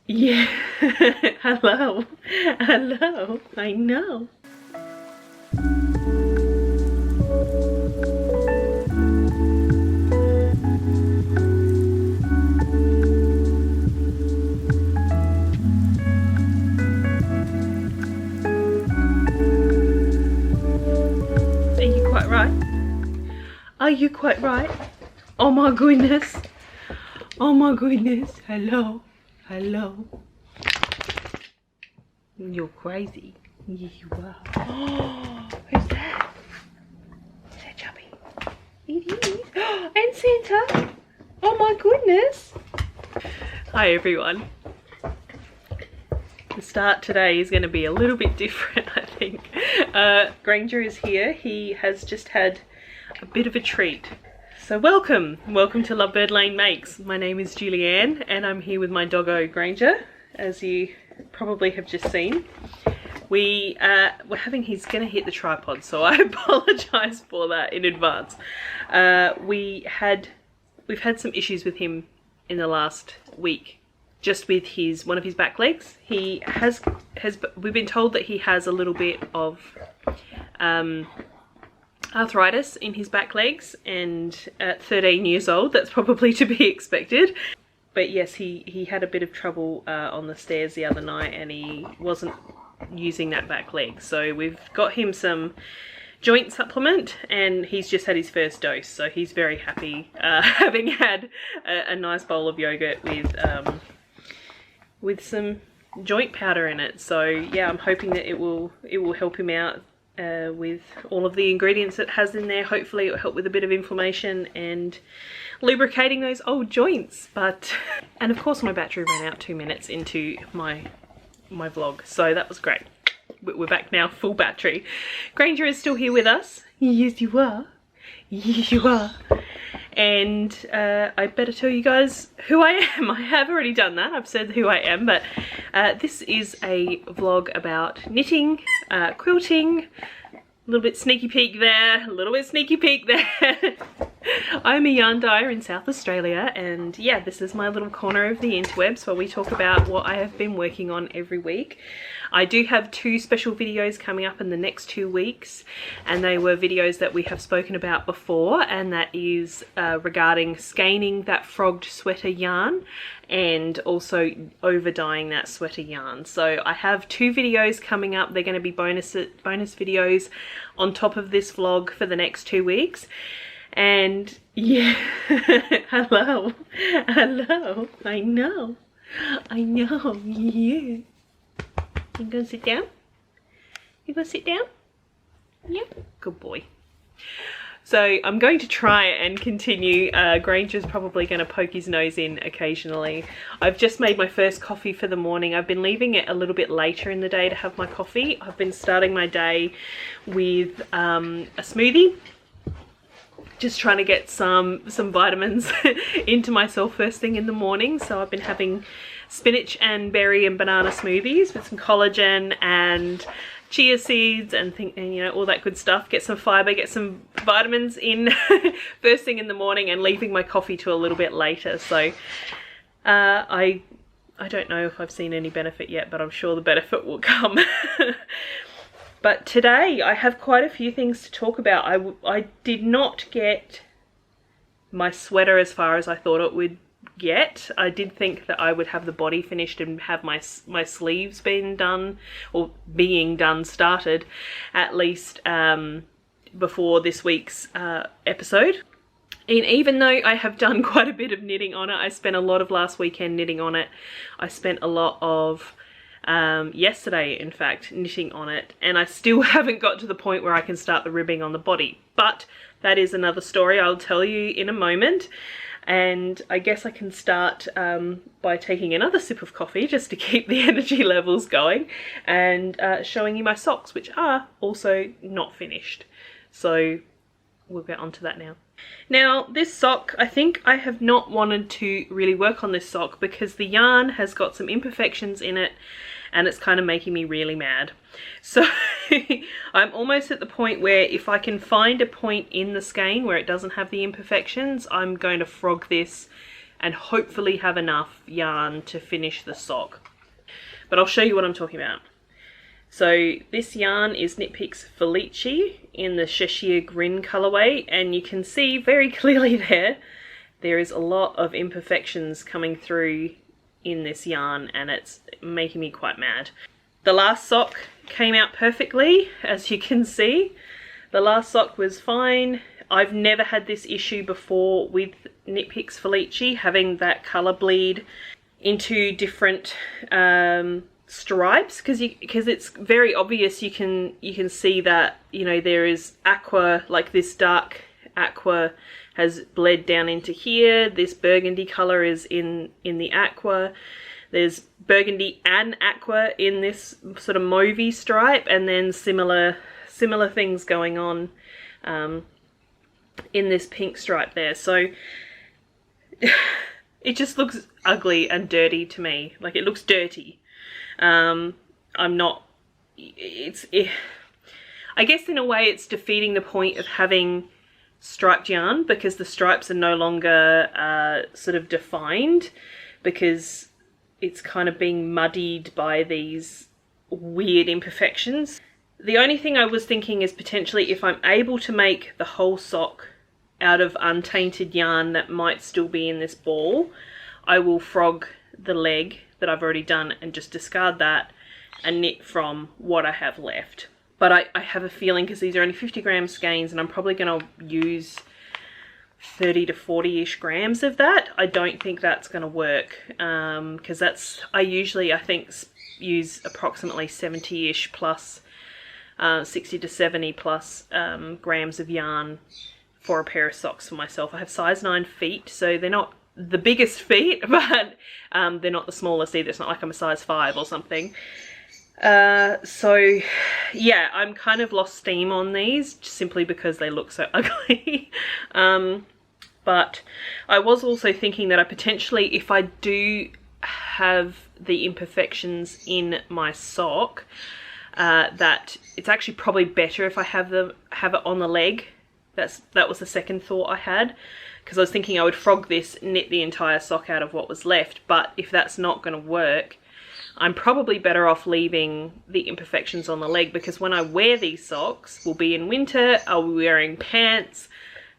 Yeah, hello, hello, I know. Are you quite right? Are you quite right? Oh my goodness. Oh my goodness. Hello. Hello. You're crazy. Yeah, you are. Oh, who's that? Is that Chubby? It is. And Santa. Oh my goodness. Hi everyone. The start today is going to be a little bit different, I think. Granger is here. He has just had a bit of a treat. So welcome to Lovebird Lane Makes. My name is Julianne and I'm here with my doggo Granger, as you probably have just seen. He's going to hit the tripod, so I apologise for that in advance. We've had some issues with him in the last week, just with one of his back legs. We've been told that he has a little bit of arthritis in his back legs, and at 13 years old that's probably to be expected. But yes, he had a bit of trouble on the stairs the other night, and he wasn't using that back leg, so we've got him some joint supplement, and he's just had his first dose, so he's very happy having had a nice bowl of yogurt with some joint powder in it. So yeah, I'm hoping that it will help him out with all of the ingredients it has in there. Hopefully it will help with a bit of inflammation and lubricating those old joints. And of course my battery ran out 2 minutes into my vlog, so that was great. We're back now, full battery. Granger is still here with us. Yes you are. Yes you are. And I better tell you guys who I am. I have already done that. I've said who I am, but this is a vlog about knitting, quilting, a little bit sneaky peek there, a little bit sneaky peek there. I'm a yarn dyer in South Australia, and yeah, this is my little corner of the interwebs where we talk about what I have been working on every week. I do have 2 special videos coming up in the next 2 weeks, and they were videos that we have spoken about before, and that is regarding skeining that frogged sweater yarn and also over dyeing that sweater yarn. So I have 2 videos coming up. They're going to be bonus videos on top of this vlog for the next 2 weeks. And yeah, hello, I know, yeah. You gonna sit down? You gonna sit down? Yeah, good boy. So I'm going to try and continue. Granger's probably going to poke his nose in occasionally. I've just made my first coffee for the morning. I've been leaving it a little bit later in the day to have my coffee. I've been starting my day with a smoothie. Just trying to get some vitamins into myself first thing in the morning. So I've been having spinach and berry and banana smoothies with some collagen and chia seeds and you know, all that good stuff. Get some fiber, get some vitamins in first thing in the morning, and leaving my coffee to a little bit later. So I don't know if I've seen any benefit yet, but I'm sure the benefit will come. But today I have quite a few things to talk about. I did not get my sweater as far as I thought it would get. I did think that I would have the body finished and have my sleeves been done, or being done, started at least before this week's episode. And even though I have done quite a bit of knitting on it, I spent a lot of last weekend knitting on it. I spent a lot of yesterday, in fact, knitting on it, and I still haven't got to the point where I can start the ribbing on the body. But that is another story I'll tell you in a moment. And I guess I can start by taking another sip of coffee just to keep the energy levels going, and showing you my socks, which are also not finished. So we'll get onto that now. Now this sock, I think I have not wanted to really work on this sock because the yarn has got some imperfections in it, and it's kind of making me really mad. So I'm almost at the point where if I can find a point in the skein where it doesn't have the imperfections, I'm going to frog this and hopefully have enough yarn to finish the sock. But I'll show you what I'm talking about. So this yarn is Knit Picks Felici in the Cheshire Grin colorway, and you can see very clearly there is a lot of imperfections coming through in this yarn, and it's making me quite mad. The last sock came out perfectly, as you can see. The last sock was fine. I've never had this issue before with Knit Picks Felici, having that colour bleed into different stripes, because it's very obvious. You can see that, you know, there is aqua, like this dark aqua has bled down into here. This burgundy colour is in the aqua. There's burgundy and aqua in this sort of mauvey stripe, and then similar things going on in this pink stripe there. So it just looks ugly and dirty to me. Like, it looks dirty. I guess in a way it's defeating the point of having striped yarn, because the stripes are no longer sort of defined, because it's kind of being muddied by these weird imperfections. The only thing I was thinking is potentially if I'm able to make the whole sock out of untainted yarn that might still be in this ball, I will frog the leg that I've already done and just discard that and knit from what I have left. But I have a feeling, because these are only 50 gram skeins and I'm probably going to use 30 to 40-ish grams of that, I don't think that's going to work, because I usually use approximately 70-ish plus 60 to 70 plus grams of yarn for a pair of socks for myself. I have size 9 feet, so they're not the biggest feet, but they're not the smallest either. It's not like I'm a size 5 or something. So yeah, I'm kind of lost steam on these simply because they look so ugly. But I was also thinking that I potentially, if I do have the imperfections in my sock, that it's actually probably better if I have it on the leg. That was the second thought I had, because I was thinking I would frog this, knit the entire sock out of what was left. But if that's not going to work, I'm probably better off leaving the imperfections on the leg, because when I wear these socks, we'll be in winter, I'll be wearing pants,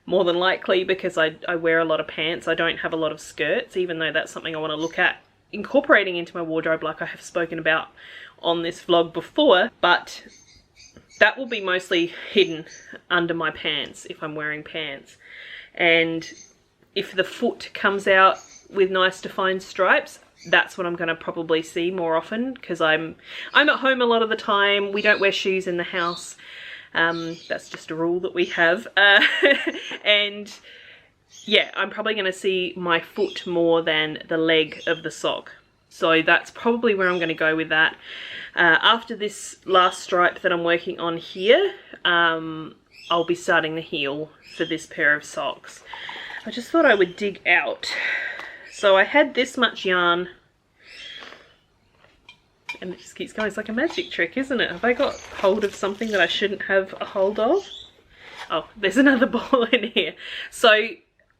more than likely, because I wear a lot of pants. I don't have a lot of skirts, even though that's something I want to look at incorporating into my wardrobe, like I have spoken about on this vlog before. But that will be mostly hidden under my pants if I'm wearing pants. And if the foot comes out with nice defined stripes, that's what I'm going to probably see more often, because I'm at home a lot of the time. We don't wear shoes in the house. That's just a rule that we have. And yeah, I'm probably going to see my foot more than the leg of the sock. So that's probably where I'm going to go with that. After this last stripe that I'm working on here, I'll be starting the heel for this pair of socks. I just thought I would dig out. So I had this much yarn, and it just keeps going. It's like a magic trick, isn't it? Have I got hold of something that I shouldn't have a hold of? Oh, there's another ball in here. So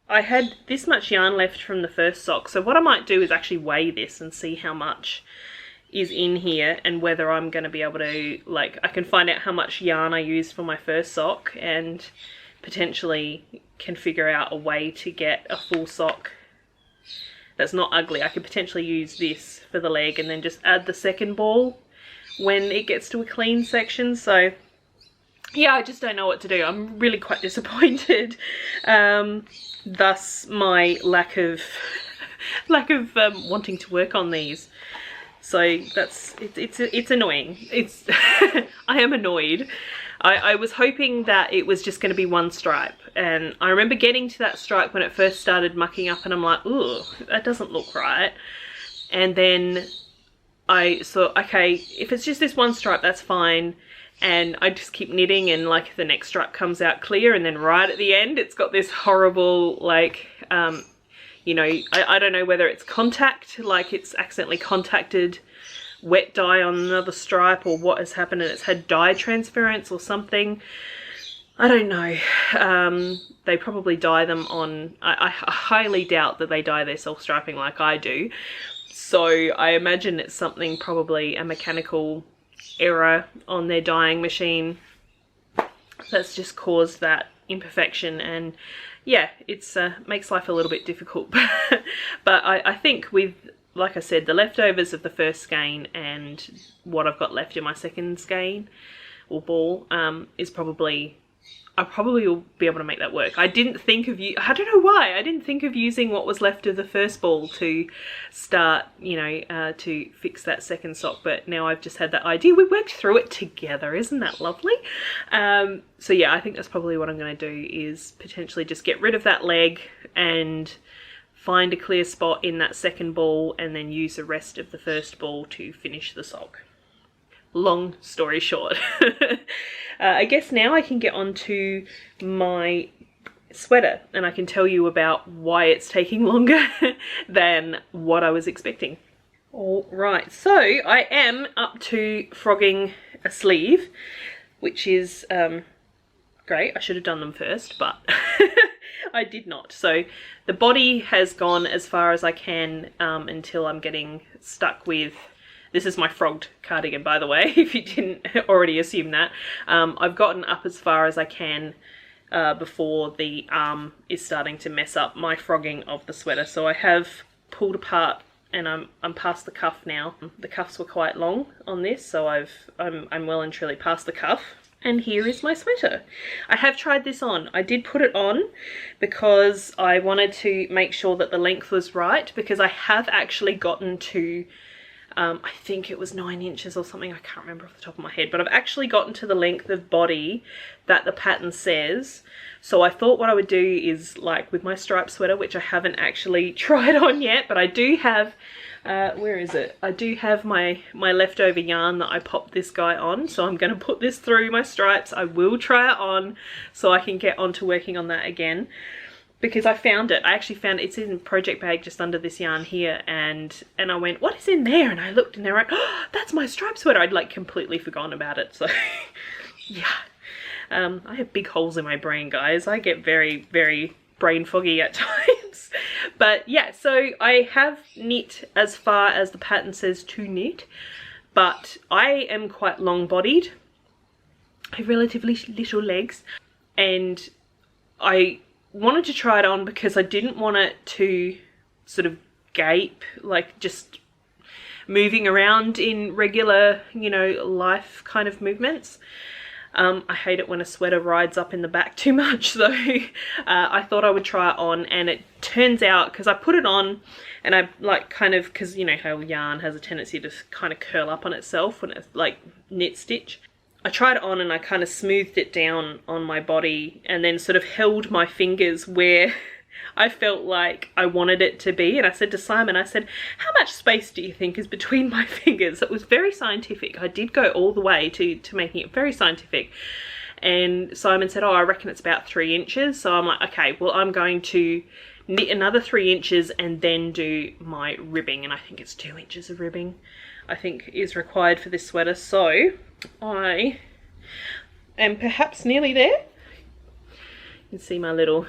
I had this much yarn left from the first sock. So what I might do is actually weigh this and see how much is in here, and whether I'm going to be able to, like, I can find out how much yarn I used for my first sock, and potentially can figure out a way to get a full sock that's not ugly. I could potentially use this for the leg and then just add the second ball when it gets to a clean section. So yeah, I just don't know what to do. I'm really quite disappointed. Thus my lack of wanting to work on these. So it's annoying. I am annoyed. I was hoping that it was just going to be one stripe, and I remember getting to that stripe when it first started mucking up, and I'm like, ooh, that doesn't look right. And then I thought, okay, if it's just this one stripe, that's fine. And I just keep knitting, and like the next stripe comes out clear, and then right at the end it's got this horrible, like, you know, I don't know whether it's contact, like it's accidentally contacted wet dye on another stripe, or what has happened, and it's had dye transference or something. I don't know. They probably dye them on, I highly doubt that they dye their self-striping like I do. So I imagine it's something, probably a mechanical error on their dyeing machine that's just caused that imperfection. And yeah, it's makes life a little bit difficult. But I think with, like I said, the leftovers of the first skein and what I've got left in my second skein or ball is probably, I probably will be able to make that work. I didn't think of I don't know why, I didn't think of using what was left of the first ball to start, you know, to fix that second sock, but now I've just had that idea. We worked through it together, isn't that lovely? So yeah, I think that's probably what I'm going to do, is potentially just get rid of that leg and find a clear spot in that second ball and then use the rest of the first ball to finish the sock. Long story short. I guess now I can get on to my sweater and I can tell you about why it's taking longer than what I was expecting. All right, so I am up to frogging a sleeve, which is great. I should have done them first, but I did not. So the body has gone as far as I can until I'm getting stuck with, this is my frogged cardigan, by the way, if you didn't already assume that. I've gotten up as far as I can before the arm is starting to mess up my frogging of the sweater. So I have pulled apart and I'm past the cuff now. The cuffs were quite long on this, so I'm well and truly past the cuff. And here is my sweater. I have tried this on. I did put it on because I wanted to make sure that the length was right, because I have actually gotten to I think it was 9 inches or something, I can't remember off the top of my head, but I've actually gotten to the length of body that the pattern says. So I thought what I would do is, like with my striped sweater, which I haven't actually tried on yet, but I do have, where is it? I do have my leftover yarn that I popped this guy on, so I'm going to put this through my stripes. I will try it on so I can get on to working on that again. Because I found it, I actually found it's in a project bag just under this yarn here, and I went, what is in there? And I looked and they're like, oh, that's my striped sweater. I'd like completely forgotten about it. So yeah, I have big holes in my brain, guys. I get very, very brain foggy at times. But yeah, so I have knit as far as the pattern says to knit, but I am quite long bodied. I have relatively little legs, and I wanted to try it on because I didn't want it to sort of gape, like just moving around in regular, you know, life kind of movements. I hate it when a sweater rides up in the back too much, so I thought I would try it on, and it turns out, because I put it on and I like kind of, because you know how yarn has a tendency to kind of curl up on itself when it's like knit stitch. I tried it on and I kind of smoothed it down on my body and then sort of held my fingers where I felt like I wanted it to be. And I said to Simon, I said, how much space do you think is between my fingers? It was very scientific. I did go all the way to making it very scientific. And Simon said, oh, I reckon it's about 3 inches. So I'm like, okay, well, I'm going to knit another 3 inches and then do my ribbing. And I think it's 2 inches of ribbing, I think, is required for this sweater. So I am perhaps nearly there. You can see my little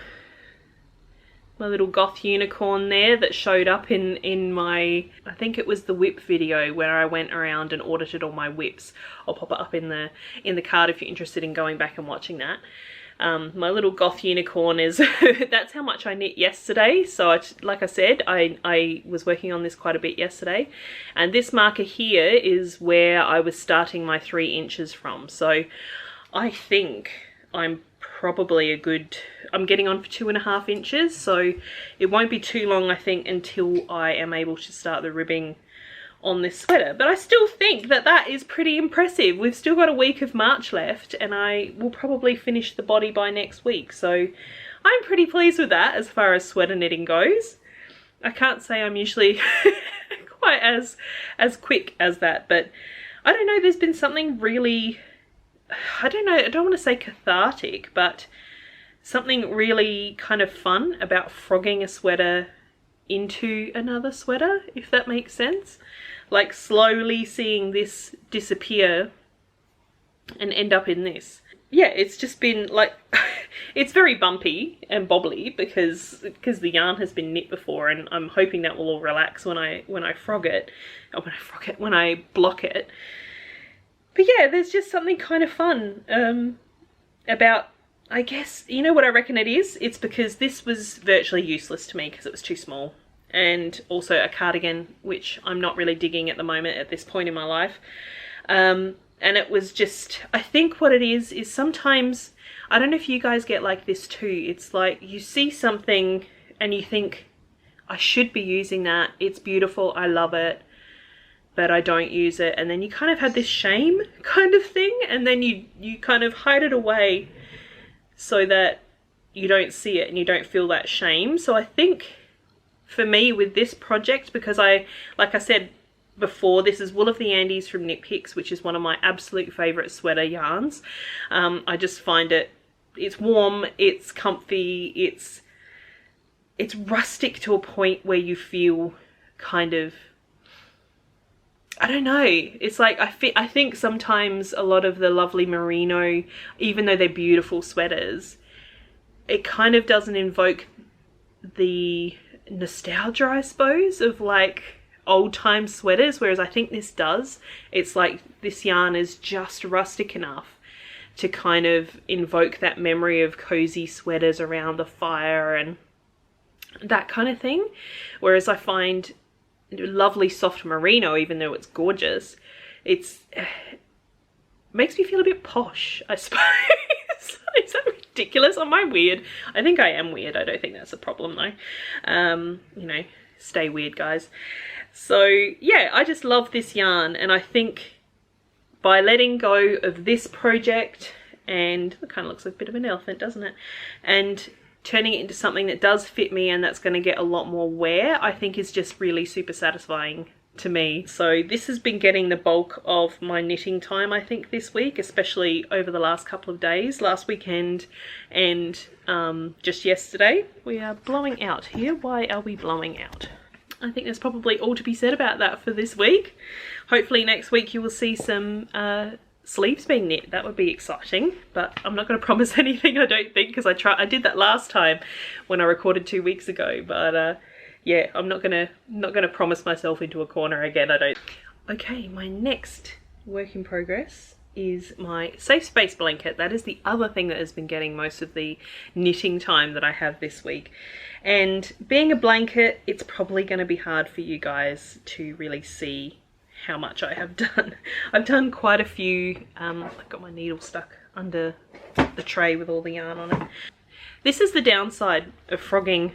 goth unicorn there that showed up in my, I think it was the whip video where I went around and audited all my whips. I'll pop it up in the card if you're interested in going back and watching that. My little goth unicorn is that's how much I knit yesterday. So like I said, I was working on this quite a bit yesterday, and this marker here is where I was starting my 3 inches from. So I think I'm probably I'm getting on for 2.5 inches, so it won't be too long, I think, until I am able to start the ribbing on this sweater. But I still think that that is pretty impressive. We've still got a week of March left, and I will probably finish the body by next week, so I'm pretty pleased with that as far as sweater knitting goes. I can't say I'm usually quite as quick as that, but I don't know, there's been something really, I don't know, I don't want to say cathartic, but something really kind of fun about frogging a sweater into another sweater, if that makes sense. Like slowly seeing this disappear and end up in this. yeah, it's just been like, it's very bumpy and bobbly because the yarn has been knit before, and I'm hoping that will all relax when I frog it, or when I block it. But yeah, there's just something kind of fun about, I guess, you know what I reckon it is? It's because this was virtually useless to me because it was too small. And also a cardigan, which I'm not really digging at the moment at this point in my life. And it was just, I think what it is sometimes, I don't know if you guys get like this too. It's like you see something and you think, I should be using that. It's beautiful. I love it. But I don't use it. And then you kind of have this shame kind of thing. And then you kind of hide it away so that you don't see it and you don't feel that shame. So I think for me with this project, because like I said before, this is Wool of the Andes from Knit Picks, which is one of my absolute favorite sweater yarns. I just find it's warm, it's comfy, it's rustic to a point where you feel kind of, I don't know, it's like I think sometimes a lot of the lovely merino, even though they're beautiful sweaters, it kind of doesn't invoke the nostalgia, I suppose, of like old time sweaters, whereas I think this does. It's like this yarn is just rustic enough to kind of invoke that memory of cozy sweaters around the fire and that kind of thing, whereas I find lovely soft merino, even though it's gorgeous, it makes me feel a bit posh, I suppose. Is that ridiculous? Am I weird? I think I am weird. I don't think that's a problem though. You know, stay weird, guys. So yeah, I just love this yarn, and I think by letting go of this project, and it kind of looks like a bit of an elephant, doesn't it? And turning it into something that does fit me and that's going to get a lot more wear, I think is just really super satisfying to me. So this has been getting the bulk of my knitting time, I think, this week, especially over the last couple of days, last weekend and just yesterday. We are blowing out here. Why are we blowing out? I think there's probably all to be said about that for this week. Hopefully next week you will see some sleeves being knit. That would be exciting, but I'm not going to promise anything, I don't think, because I did that last time when I recorded 2 weeks ago, but yeah, I'm not gonna promise myself into a corner again, I don't. Okay, my next work in progress is my safe space blanket. That is the other thing that has been getting most of the knitting time that I have this week. And being a blanket, it's probably going to be hard for you guys to really see how much I have done. I've done quite a few. I've got my needle stuck under the tray with all the yarn on it. This is the downside of frogging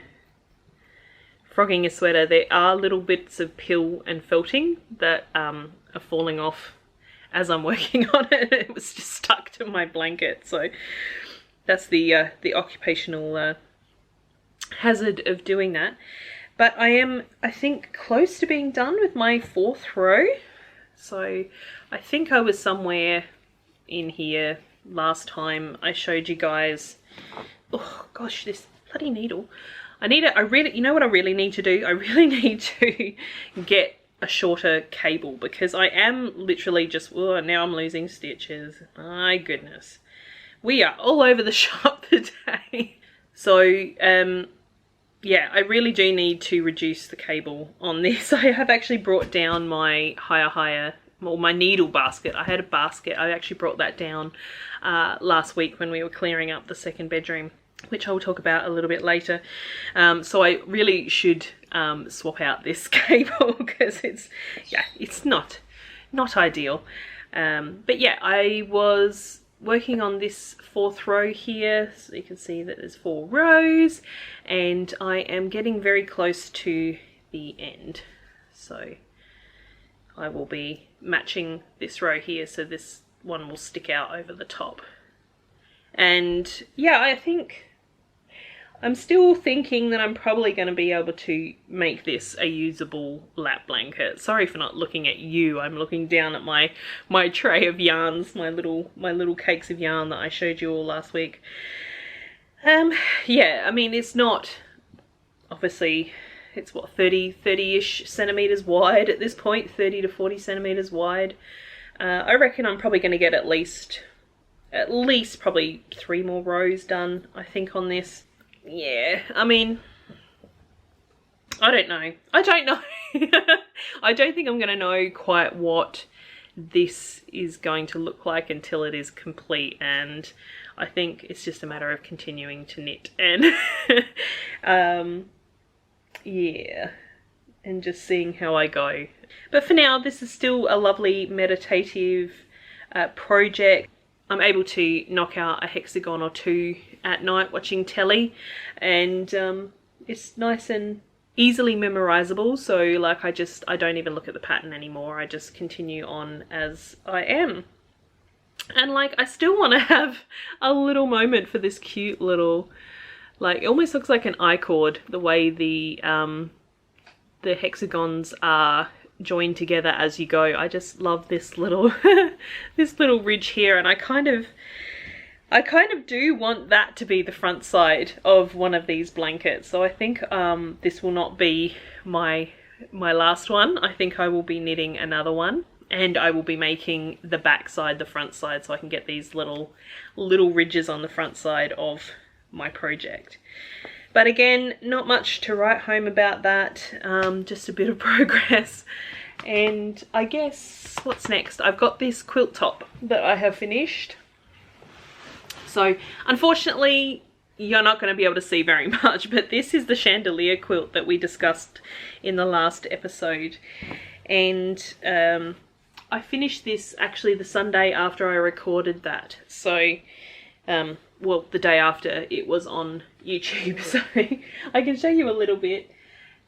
a sweater. There are little bits of pill and felting that are falling off as I'm working on it. It was just stuck to my blanket, so that's the occupational hazard of doing that. But I am, I think, close to being done with my 4th row. So I think I was somewhere in here last time I showed you guys. Oh gosh, this bloody needle. You know what I really need to do? I really need to get a shorter cable, because I am literally just, oh, now I'm losing stitches. My goodness. We are all over the shop today. So, yeah, I really do need to reduce the cable on this. I have actually brought down my my needle basket. I had a basket. I actually brought that down last week when we were clearing up the 2nd bedroom, which I will talk about a little bit later. So I really should swap out this cable, because it's not ideal. But yeah, I was working on this 4th row here, so you can see that there's 4 rows, and I am getting very close to the end. So I will be matching this row here, so this one will stick out over the top. And yeah, I think I'm still thinking that I'm probably going to be able to make this a usable lap blanket. Sorry for not looking at you. I'm looking down at my tray of yarns, my little cakes of yarn that I showed you all last week. Yeah, I mean, it's not, obviously, it's what, 30-ish centimeters wide at this point, 30 to 40 centimeters wide. I reckon I'm probably going to get at least at least probably 3 more rows done, I think, on this. Yeah, I mean, I don't know. I don't know. I don't think I'm going to know quite what this is going to look like until it is complete, and I think it's just a matter of continuing to knit and yeah, and just seeing how I go. But for now, this is still a lovely meditative project. I'm able to knock out a hexagon or 2 at night watching telly, and it's nice and easily memorizable. So like I don't even look at the pattern anymore. I just continue on as I am. And like I still want to have a little moment for this cute little, like, it almost looks like an I-cord, the way the hexagons are joined together as you go. I just love this little this little ridge here, and I kind of do want that to be the front side of one of these blankets. So I think this will not be my last one. I think I will be knitting another one, and I will be making the back side the front side, so I can get these little ridges on the front side of my project. But again, not much to write home about that, just a bit of progress. And I guess what's next? I've got this quilt top that I have finished. So unfortunately, you're not going to be able to see very much, but this is the Chandelier quilt that we discussed in the last episode. And I finished this actually the Sunday after I recorded that. So, well, the day after it was on YouTube. So I can show you a little bit.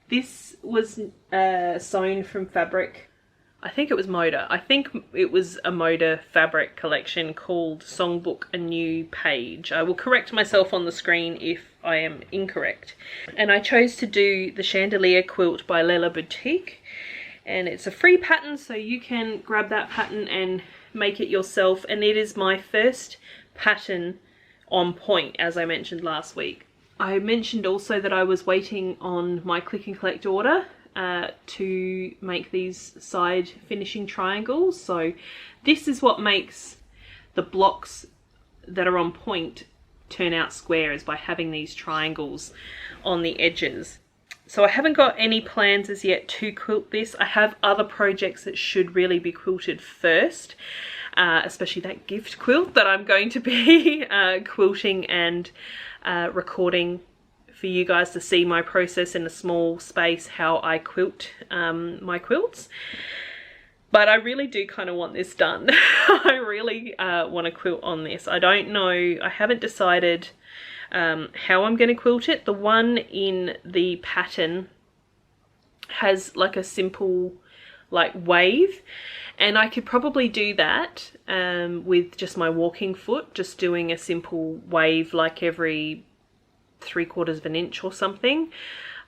This was sewn from fabric. I think it was Moda. I think it was a Moda fabric collection called Songbook A New Page. I will correct myself on the screen if I am incorrect. And I chose to do the Chandelier quilt by Lela Boutique. And it's a free pattern, so you can grab that pattern and make it yourself. And it is my first pattern on point, as I mentioned last week. I mentioned also that I was waiting on my click and collect order to make these side finishing triangles. So this is what makes the blocks that are on point turn out squares, by having these triangles on the edges. So I haven't got any plans as yet to quilt this. I have other projects that should really be quilted first, especially that gift quilt that I'm going to be quilting and recording for you guys to see my process in a small space, how I quilt my quilts. But I really do kind of want this done. I really want to quilt on this. I don't know, I haven't decided how I'm going to quilt it. The one in the pattern has like a simple like wave, and I could probably do that with just my walking foot, just doing a simple wave like every 3/4 of an inch or something.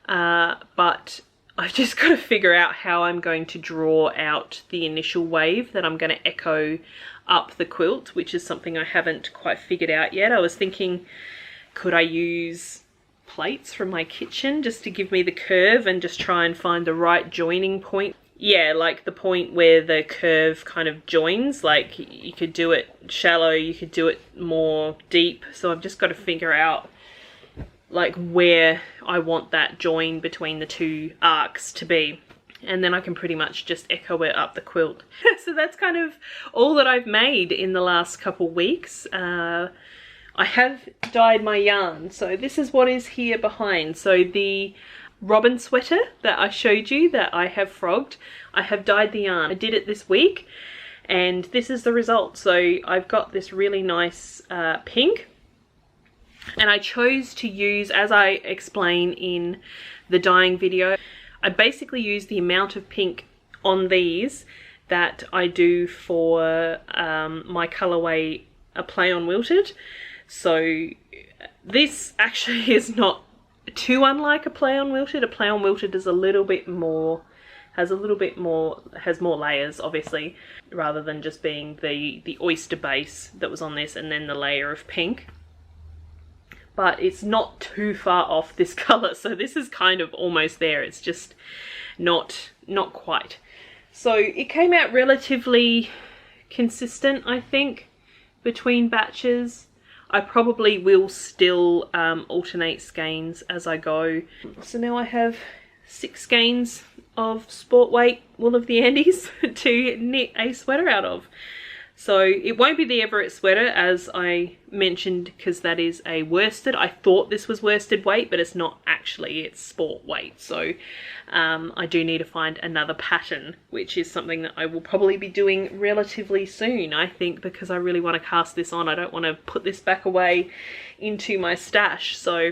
But I've just got to figure out how I'm going to draw out the initial wave that I'm going to echo up the quilt, which is something I haven't quite figured out yet. I was thinking, could I use plates from my kitchen just to give me the curve and just try and find the right joining point? Yeah, like the point where the curve kind of joins. Like you could do it shallow, you could do it more deep. So I've just got to figure out like where I want that join between the two arcs to be, and then I can pretty much just echo it up the quilt. So that's kind of all that I've made in the last couple weeks. I have dyed my yarn, so this is what is here behind. So the robin sweater that I showed you that I have frogged, I have dyed the yarn. I did it this week, and this is the result. So I've got this really nice pink, and I chose to use, as I explain in the dyeing video, I basically use the amount of pink on these that I do for my colorway A Play on Wilted. So this actually is not too unlike A Play on Wilted. A Play on Wilted is a little bit more, has more layers, obviously, rather than just being the oyster base that was on this and then the layer of pink. But it's not too far off this color, so this is kind of almost there. It's just not quite. So it came out relatively consistent, I think, between batches. I probably will still alternate skeins as I go. So now I have 6 skeins of sport weight wool of the Andes to knit a sweater out of. So it won't be the Everett sweater, as I mentioned, because that is a worsted. I thought this was worsted weight, but it's not actually, it's sport weight. So I do need to find another pattern, which is something that I will probably be doing relatively soon, I think, because I really want to cast this on. I don't want to put this back away into my stash. So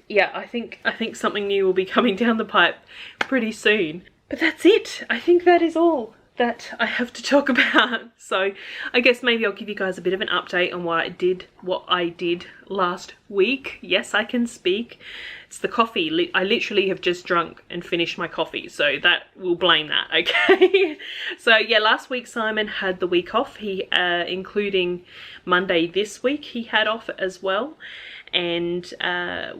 yeah, I think something new will be coming down the pipe pretty soon. But that's it. I think that is all that I have to talk about. So I guess maybe I'll give you guys a bit of an update on what I did last week. Yes, I can speak. It's the coffee. I literally have just drunk and finished my coffee, so that will blame that, okay? So yeah, last week Simon had the week off. He including Monday this week he had off as well. And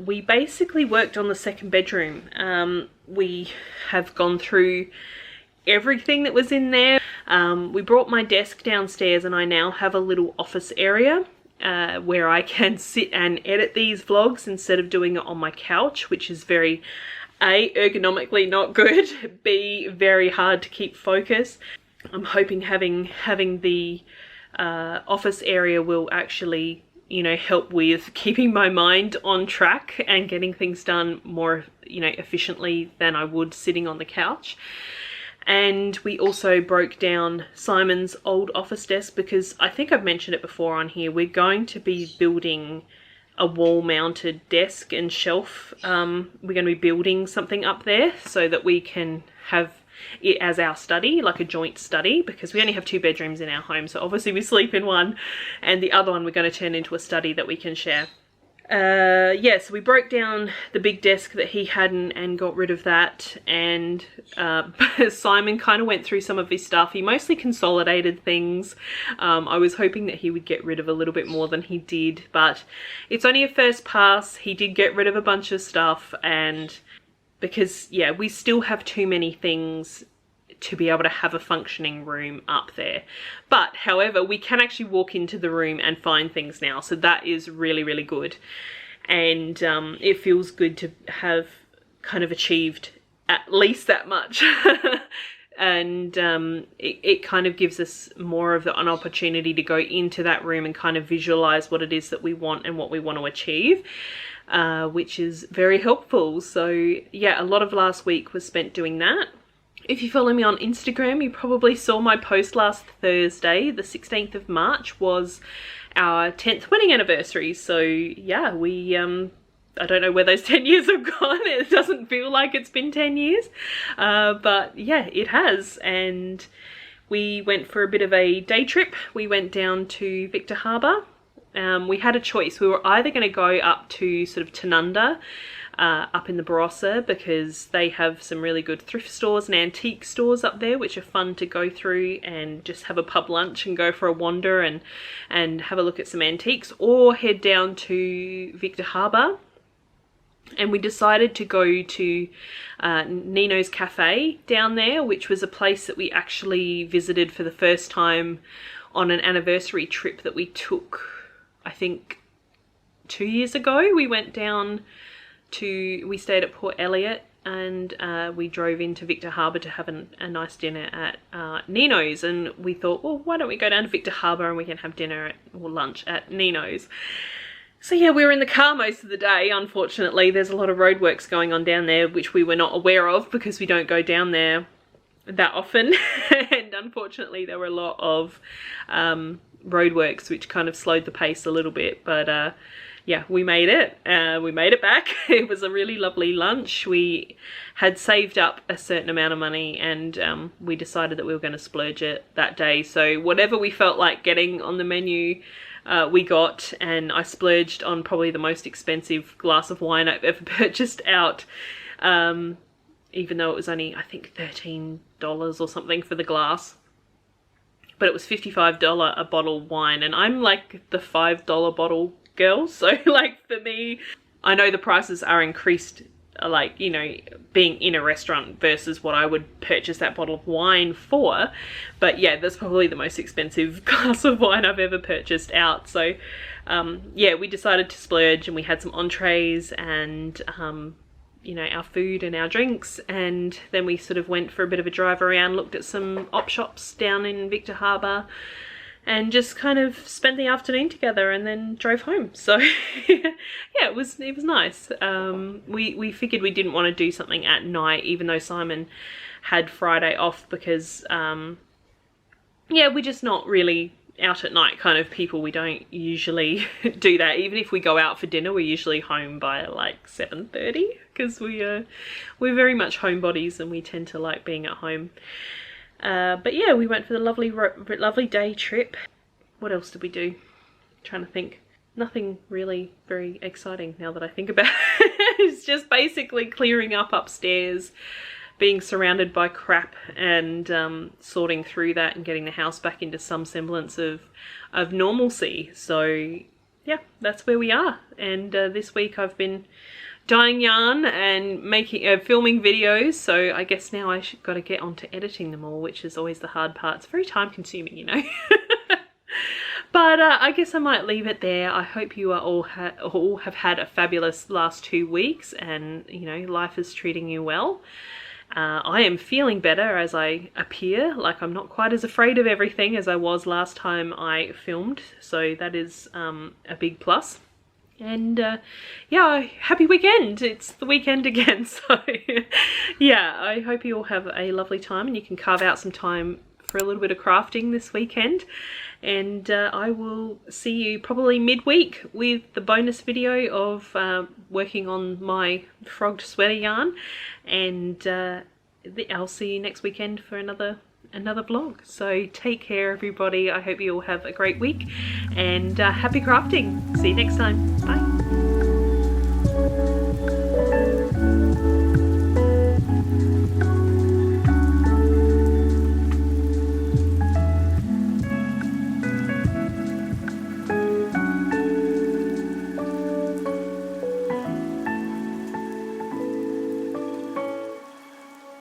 we basically worked on the second bedroom. We have gone through everything that was in there. We brought my desk downstairs, and I now have a little office area where I can sit and edit these vlogs instead of doing it on my couch, which is very A, ergonomically not good, B, very hard to keep focus. I'm hoping having the office area will actually, you know, help with keeping my mind on track and getting things done more, you know, efficiently than I would sitting on the couch. And we also broke down Simon's old office desk, because I think I've mentioned it before on here. We're going to be building a wall-mounted desk and shelf. We're going to be building something up there so that we can have it as our study, like a joint study, because we only have 2 bedrooms in our home. So obviously we sleep in one, and the other one we're going to turn into a study that we can share. Yeah, so we broke down the big desk that he had and got rid of that, and Simon kind of went through some of his stuff. He mostly consolidated things. I was hoping that he would get rid of a little bit more than he did, but it's only a first pass. He did get rid of a bunch of stuff, and because, yeah, we still have too many things to be able to have a functioning room up there. But however, we can actually walk into the room and find things now, so that is really, really good. And it feels good to have kind of achieved at least that much. And it kind of gives us more of an opportunity to go into that room and kind of visualize what it is that we want and what we want to achieve, which is very helpful. So yeah, a lot of last week was spent doing that. If you follow me on Instagram, you probably saw my post last Thursday, the 16th of March, was our 10th wedding anniversary. So yeah, we, I don't know where those 10 years have gone. It doesn't feel like it's been 10 years, but yeah, it has. And we went for a bit of a day trip. We went down to Victor Harbour. We had a choice. We were either going to go up to sort of Tanunda, up in the Barossa, because they have some really good thrift stores and antique stores up there, which are fun to go through and just have a pub lunch and go for a wander and have a look at some antiques, or head down to Victor Harbour. And we decided to go to Nino's Cafe down there, which was a place that we actually visited for the first time on an anniversary trip that we took, I think, 2 years ago. We went down we stayed at Port Elliot, and we drove into Victor Harbour to have a nice dinner at Nino's, and we thought, well, why don't we go down to Victor Harbour and we can have dinner or lunch at Nino's. So yeah, we were in the car most of the day. Unfortunately, there's a lot of roadworks going on down there, which we were not aware of because we don't go down there that often. And unfortunately, there were a lot of roadworks, which kind of slowed the pace a little bit. But yeah, we made it. We made it back. It was a really lovely lunch. We had saved up a certain amount of money, and we decided that we were going to splurge it that day. So whatever we felt like getting on the menu, we got, and I splurged on probably the most expensive glass of wine I've ever purchased out, even though it was only, I think, $13 or something for the glass. But it was $55 a bottle of wine, and I'm like the $5 bottle girl, so like for me, I know the prices are increased like, you know, being in a restaurant versus what I would purchase that bottle of wine for. But yeah, that's probably the most expensive glass of wine I've ever purchased out. So yeah, we decided to splurge, and we had some entrees and you know, our food and our drinks, and then we sort of went for a bit of a drive around, looked at some op shops down in Victor Harbour, and just kind of spent the afternoon together and then drove home. So yeah, it was nice. We figured we didn't want to do something at night, even though Simon had Friday off, because yeah, we're just not really out at night kind of people. We don't usually do that. Even if we go out for dinner, we're usually home by like 7:30, because we're very much homebodies and we tend to like being at home. But yeah, we went for the lovely day trip. What else did we do? I'm trying to think. Nothing really very exciting now that I think about it. It's just basically clearing up upstairs, being surrounded by crap, and sorting through that and getting the house back into some semblance of normalcy. So yeah, that's where we are. And this week I've been dyeing yarn and making filming videos, so I guess now I got to get onto editing them all, which is always the hard part. It's very time consuming, you know. But I guess I might leave it there. I hope you are all have had a fabulous last 2 weeks, and you know, life is treating you well. I am feeling better as I appear, like I'm not quite as afraid of everything as I was last time I filmed, so that is a big plus. And yeah, happy weekend. It's the weekend again, so yeah, I hope you all have a lovely time and you can carve out some time for a little bit of crafting this weekend. And I will see you probably midweek with the bonus video of working on my frogged sweater yarn, and I'll see you next weekend for another vlog. So take care, everybody. I hope you all have a great week, and happy crafting. See you next time. Bye.